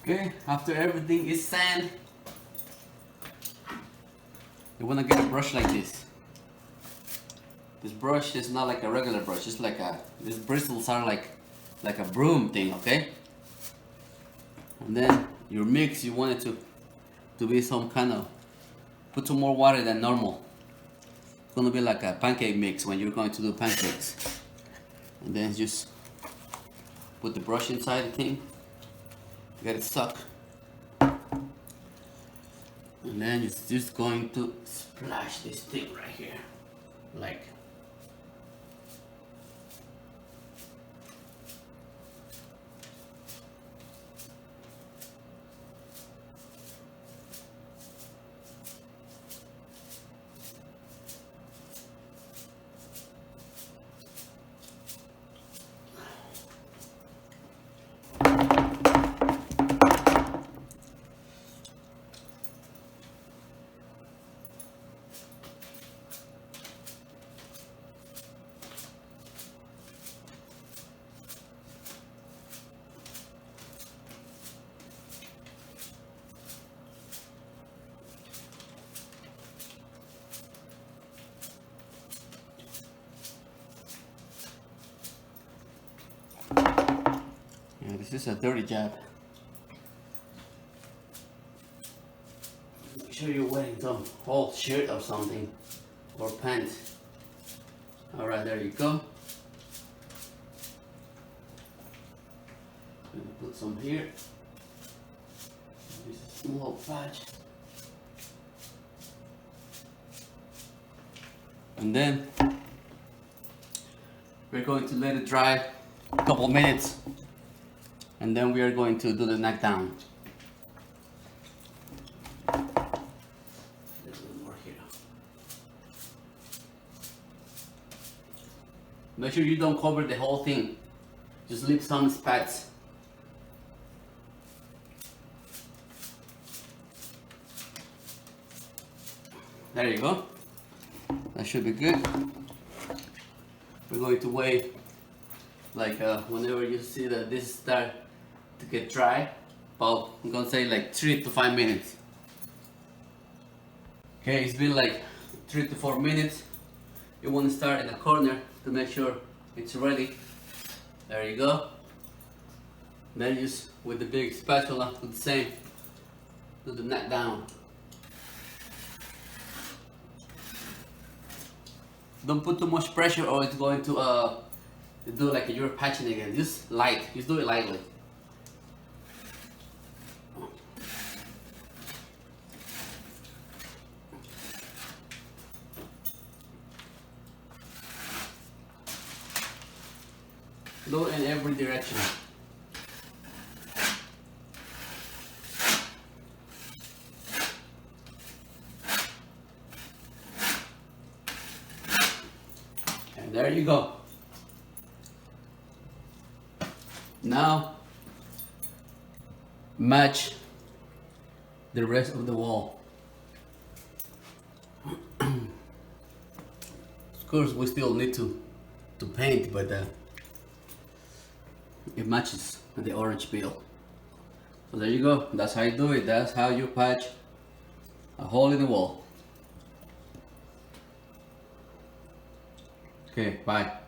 Okay, after everything is sand, you wanna get a brush like this. This brush is not like a regular brush, it's like these bristles are like a broom thing, okay? And then your mix, you want it to be some kind of, put some more water than normal. It's gonna be like a pancake mix when you're going to do pancakes. And then just put the brush inside the thing, get it stuck. And then it's just going to splash this thing right here, like. Yeah, this is a dirty job. Make sure you're wearing some old shirt or something, or pants. Alright, there you go. I'm gonna put some here. This is a small patch. And then we're going to let it dry a couple minutes, and then we are going to do the neck down. A little more here. Make sure you don't cover the whole thing. Just leave some spots. There you go. That should be good. We're going to wait, like whenever you see that this start to get dry, about, I'm gonna say like 3 to 5 minutes. Okay, it's been like 3 to 4 minutes. You want to start in the corner to make sure it's ready. There you go. Then just with the big spatula do the same. Do the neck down. Don't put too much pressure or it's going to do like you're patching again. Just light, just do it lightly. Do it in every direction. And there you go. Now match the rest of the wall. Of course we still need to paint, but it matches the orange peel. So there you go. That's how you do it. That's how you patch a hole in the wall. Okay, bye.